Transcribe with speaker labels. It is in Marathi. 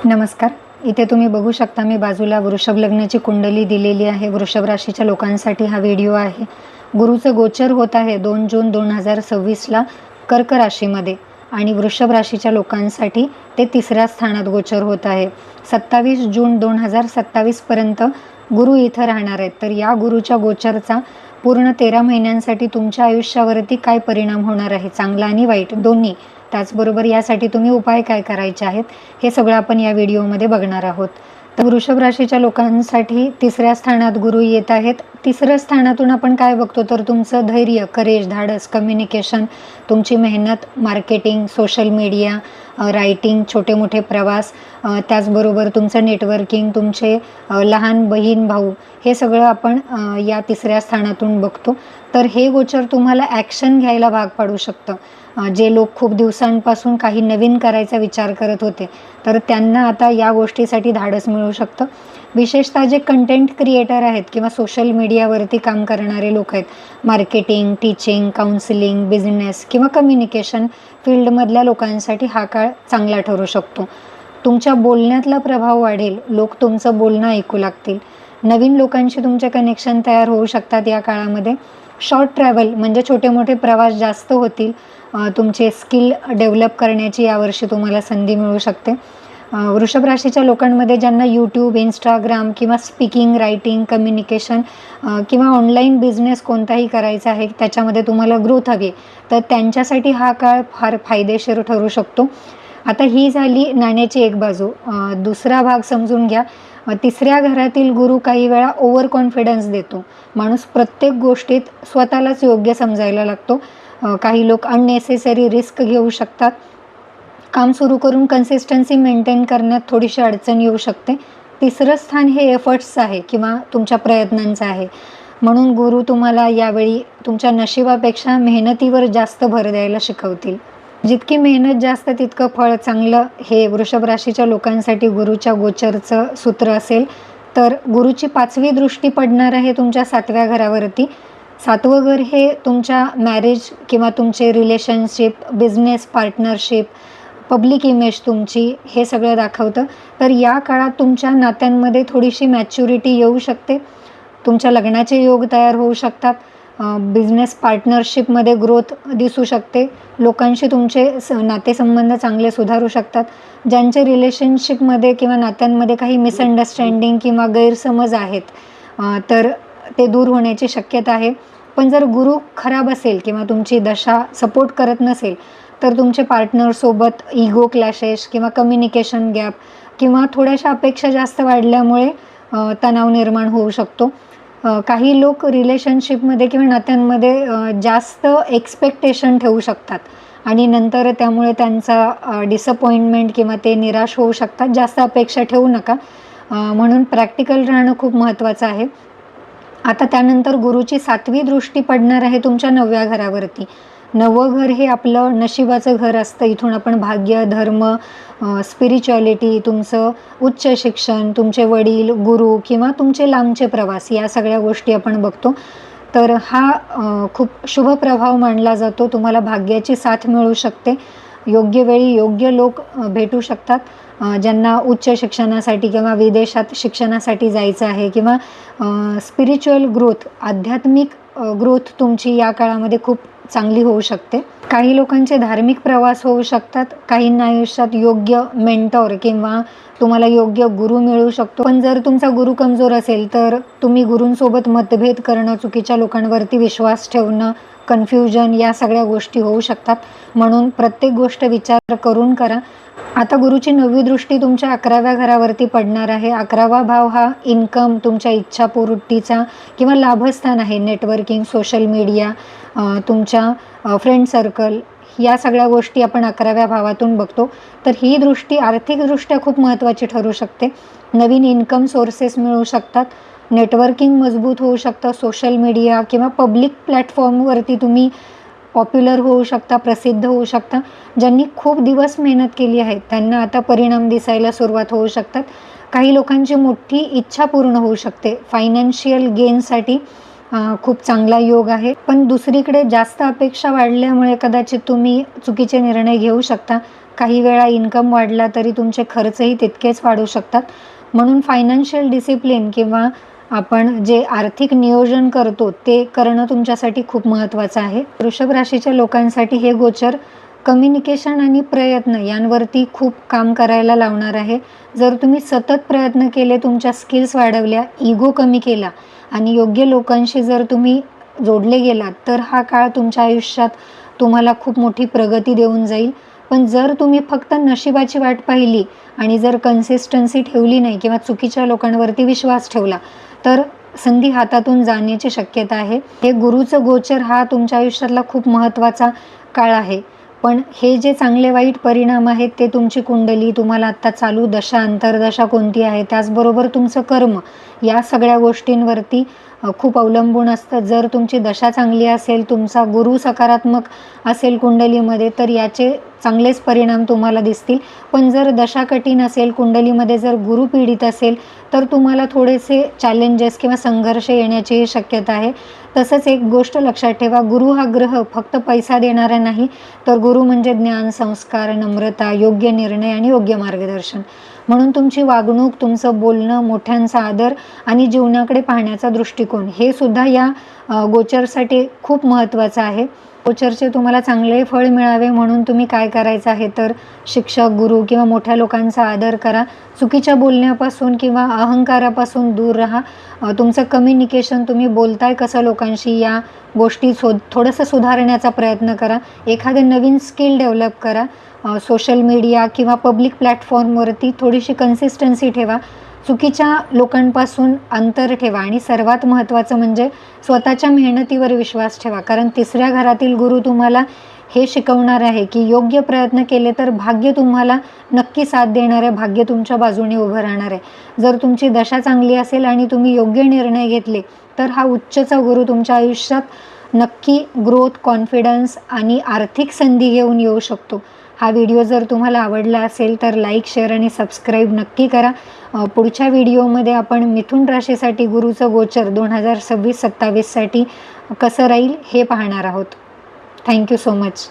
Speaker 1: नमस्कार. इथे तुम्ही बघू शकता मी बाजूला वृषभ लग्नाची कुंडली दिलेली आहे. वृषभ राशीच्या लोकांसाठी हा व्हिडिओ आहे. गुरुचं गोचर होत आहे 2 जून 2026ला कर्क राशीमध्ये आणि वृषभ राशीच्या लोकांसाठी ते 3ऱ्या स्थानात गोचर होत आहे. 27 जून 2027 पर्यंत गुरु इथं राहणार आहेत. तर या गुरुच्या गोचरचा पूर्ण 13 महिन्यांसाठी तुमच्या आयुष्यावरती काय परिणाम होणार आहे, चांगला आणि वाईट दोन्ही, त्याचबरोबर यासाठी तुम्ही उपाय काय करायचे आहेत, हे सगळं आपण या व्हिडिओमध्ये बघणार आहोत. तर वृषभ राशीच्या लोकांसाठी 3ऱ्या स्थानात गुरु येत आहेत. 3ऱ्या स्थानातून आपण काय बघतो तर तुमचं धैर्य, करेज, धाडस, कम्युनिकेशन, तुमची मेहनत, मार्केटिंग, सोशल मीडिया, रायटिंग, छोटे मोठे प्रवास, त्याचबरोबर तुमचं नेटवर्किंग, तुमचे लहान बहीण भाऊ, हे सगळं आपण या 3ऱ्या स्थानातून बघतो. तर हे गोचर तुम्हाला ॲक्शन घ्यायला भाग पाडू शकतं. जे लोक खूप दिवसांपासून काही नवीन करायचा विचार करत होते तर त्यांना आता या गोष्टीसाठी धाडस मिळू शकतं. विशेषतः जे कंटेंट क्रिएटर आहेत किंवा सोशल मीडियावरती काम करणारे लोक आहेत, मार्केटिंग, टीचिंग, काउन्सिलिंग, बिझनेस किंवा कम्युनिकेशन फील्डमधल्या लोकांसाठी हा काळ चांगला ठरू शकतो. तुमच्या बोलण्यातला प्रभाव वाढेल, लोक तुमचं बोलणं ऐकू लागतील. नवीन लोकांशी तुमचे कनेक्शन तयार होऊ शकतात या काळामध्ये. शॉर्ट ट्रॅव्हल म्हणजे छोटे मोठे प्रवास जास्त होतील. तुमचे स्किल डेव्हलप करण्याची यावर्षी तुम्हाला संधी मिळू शकते. वृषभ राशीच्या लोकांमध्ये ज्यांना यूट्यूब, इंस्टाग्राम किंवा स्पीकिंग, रायटिंग, कम्युनिकेशन किंवा ऑनलाईन बिझनेस कोणताही करायचा आहे, त्याच्यामध्ये तुम्हाला ग्रोथ हवी तर त्यांच्यासाठी हा काळ फार फायदेशीर ठरू शकतो. आता ही झाली नाण्याची एक बाजू. दुसरा भाग समजून घ्या. 3ऱ्या घरातील गुरु काही वेळा ओव्हर कॉन्फिडन्स देतो. माणूस प्रत्येक गोष्टीत स्वतःलाच योग्य समजायला लागतो. काही लोक अननेसेसरी रिस्क घेऊ शकतात. काम सुरू करून कन्सिस्टन्सी मेंटेन करण्यात थोडीशी अडचण येऊ शकते. 3रं स्थान हे एफर्ट्सचं आहे किंवा तुमच्या प्रयत्नांचं आहे. म्हणून गुरु तुम्हाला यावेळी तुमच्या नशिबापेक्षा मेहनतीवर जास्त भर द्यायला शिकवतील. जितकी मेहनत जास्त तितकं फळ चांगलं, हे वृषभ राशीच्या लोकांसाठी गुरुच्या गोचरचं सूत्र असेल. तर गुरुची 5वी दृष्टी पडणार आहे तुमच्या 7व्या घरावरती. 7वं घर हे तुमच्या मॅरेज किंवा तुमचे relationship, business partnership, public image तुमची, हे सगळं दाखवतं. तर या काळात तुमच्या नात्यांमध्ये थोडीशी मॅच्युरिटी येऊ शकते. तुमच्या लग्नाचे योग तयार होऊ शकतात. बिझनेस पार्टनरशिपमध्ये ग्रोथ दिसू शकते. लोकांशी तुमचे नातेसंबंध चांगले सुधारू शकतात. ज्यांचे रिलेशनशिपमध्ये किंवा नात्यांमध्ये काही मिसअंडरस्टँडिंग किंवा गैरसमज आहेत तर ते दूर होण्याची शक्यता आहे. पण जर गुरु खराब असेल किंवा तुमची दशा सपोर्ट करत नसेल तर तुमचे पार्टनरसोबत इगो क्लॅशेस किंवा कम्युनिकेशन गॅप किंवा थोड्याशा अपेक्षा जास्त वाढल्यामुळे तणाव निर्माण होऊ शकतो. काही लोक रिलेशनशिपमध्ये किंवा नात्यांमध्ये जास्त एक्सपेक्टेशन ठेवू शकतात आणि नंतर त्यामुळे त्यांचा डिसअपॉइंटमेंट किंवा ते निराश होऊ शकतात. जास्त अपेक्षा ठेवू नका. म्हणून प्रॅक्टिकल राहणं खूप महत्त्वाचं आहे. आता त्यानंतर गुरुची 7वी दृष्टी पडणार आहे तुमच्या 9व्या घरावरती. 9वं घर हे आपलं नशिबाचं घर असतं. इथून आपण भाग्य, धर्म, स्पिरिच्युअलिटी, तुमचं उच्च शिक्षण, तुमचे वडील, गुरु किंवा तुमचे लांबचे प्रवास, या सगळ्या गोष्टी आपण बघतो. तर हा खूप शुभ प्रभाव मानला जातो. तुम्हाला भाग्याची साथ मिळू शकते. योग्य वेळी योग्य लोक भेटू शकतात. ज्यांना उच्च शिक्षणासाठी किंवा विदेशात शिक्षणासाठी जायचं आहे किंवा स्पिरिच्युअल ग्रोथ, आध्यात्मिक ग्रोथ तुमची या काळामध्ये खूप चांगली होऊ शकते. काही लोकांचे धार्मिक प्रवास होऊ शकतात. काहींना आयुष्यात योग्य मेंटॉर किंवा तुम्हाला योग्य गुरु मिळू शकतो. पण जर तुमचा गुरु कमजोर असेल तर तुम्ही गुरूंसोबत मतभेद करणं, चुकीच्या लोकांवरती विश्वास ठेवणं, कन्फ्युजन, या सगळ्या गोष्टी होऊ शकतात. म्हणून प्रत्येक गोष्ट विचार करून करा. आता गुरुची 9वी दृष्टी तुमच्या 11व्या घरावरती पडणार आहे. 11वा भाव हा इन्कम, तुमच्या इच्छापूर्तीचा किंवा लाभस्थान आहे. नेटवर्किंग, सोशल मीडिया, तुमच्या फ्रेंड सर्कल, या सगळ्या गोष्टी आपण 11व्या भावातून बघतो. तर ही दृष्टी आर्थिकदृष्ट्या खूप महत्त्वाची ठरू शकते. नवीन इन्कम सोर्सेस मिळू शकतात. नेटवर्किंग मजबूत होऊ शकतं. सोशल मीडिया किंवा पब्लिक प्लॅटफॉर्मवरती तुम्ही पॉप्युलर होऊ शकता, प्रसिद्ध होऊ शकता. ज्यांनी खूप दिवस मेहनत केली आहे त्यांना आता परिणाम दिसायला सुरुवात होऊ शकतात. काही लोकांची मोठी इच्छा पूर्ण होऊ शकते. फायनान्शियल गेनसाठी खूप चांगला योग आहे. पण दुसरीकडे जास्त अपेक्षा वाढल्यामुळे कदाचित तुम्ही चुकीचे निर्णय घेऊ शकता. काही वेळा इन्कम वाढला तरी तुमचे खर्चही तितकेच वाढू शकतात. म्हणून फायनान्शियल डिसिप्लिन किंवा आपण जे आर्थिक नियोजन करतो ते करणं तुमच्यासाठी खूप महत्त्वाचं आहे. वृषभ राशीच्या लोकांसाठी हे गोचर कम्युनिकेशन आणि प्रयत्न यांवरती खूप काम करायला लावणार आहे. जर तुम्ही सतत प्रयत्न केले, तुमच्या स्किल्स वाढवल्या, इगो कमी केला आणि योग्य लोकांशी जर तुम्ही जोडले गेलात, तर हा काळ तुमच्या आयुष्यात तुम्हाला खूप मोठी प्रगती देऊन जाईल. पण जर तुम्ही फक्त नशिबाची वाट पाहिली आणि जर कन्सिस्टन्सी ठेवली नाही किंवा चुकीच्या लोकांवरती विश्वास ठेवला, तर संधी हातातून जाण्याची शक्यता आहे. हे गुरुचं गोचर हा तुमच्या आयुष्यातला खूप महत्त्वाचा काळ आहे. पण हे जे चांगले वाईट परिणाम आहेत ते तुमची कुंडली, तुम्हाला आत्ता चालू दशा, अंतर्दशा कोणती आहे, त्याचबरोबर तुमचं कर्म, या सगळ्या गोष्टींवरती खूप अवलंबून असतं. जर तुमची दशा चांगली असेल, तुमचा गुरु सकारात्मक असेल कुंडलीमध्ये, तर याचे चांगलेच परिणाम तुम्हाला दिसतील. पण जर दशा कठीण असेल, कुंडलीमध्ये जर गुरु पीडित असेल, तर तुम्हाला थोडेसे चॅलेंजेस किंवा संघर्ष येण्याची शक्यता आहे. तसंच एक गोष्ट लक्षात ठेवा, गुरु हा ग्रह फक्त पैसा देणारा नाही, तर गुरु म्हणजे ज्ञान, संस्कार, नम्रता, योग्य निर्णय आणि योग्य मार्गदर्शन. म्हणून तुमची वागणूक, तुमचं बोलणं, मोठ्यांचा आदर आणि जीवनाकडे पाहण्याचा दृष्टिकोन हे सुद्धा या गोचरसाठी खूप महत्त्वाचं आहे. गोचरचे तुम्हाला चांगले फळ मिळावे म्हणून तुम्ही काय करायचं आहे, तर शिक्षक, गुरु किंवा मोठ्या लोकांचा आदर करा. चुकीच्या बोलण्यापासून किंवा अहंकारापासून दूर राहा. तुमचं कम्युनिकेशन, तुम्ही बोलताय कसं लोकांशी, या गोष्टी थोडंसं सुधारण्याचा प्रयत्न करा. एखादं नवीन स्किल डेव्हलप करा. सोशल मीडिया किंवा पब्लिक प्लॅटफॉर्मवरती थोडीशी कन्सिस्टन्सी ठेवा. चुकीच्या लोकांपासून अंतर ठेवा आणि सर्वात महत्त्वाचं म्हणजे स्वतःच्या मेहनतीवर विश्वास ठेवा. कारण तिसऱ्या घरातील गुरु तुम्हाला हे शिकवणार आहे की योग्य प्रयत्न केले तर भाग्य तुम्हाला नक्की साथ देणार आहे, भाग्य तुमच्या बाजूने उभं राहणार आहे. जर तुमची दशा चांगली असेल आणि तुम्ही योग्य निर्णय घेतले, तर हा उच्चचा गुरु तुमच्या आयुष्यात नक्की ग्रोथ, कॉन्फिडन्स आणि आर्थिक संधी घेऊन येऊ शकतो. हा व्हिडिओ जर तुम्हाला आवडला असेल तर लाईक, शेअर आणि सबस्क्राईब नक्की करा. पुढच्या व्हिडिओमध्ये आपण मिथुन राशीसाठी गुरुचं गोचर 2026-27 साठी कसं राहील हे पाहणार आहोत. Thank you so much.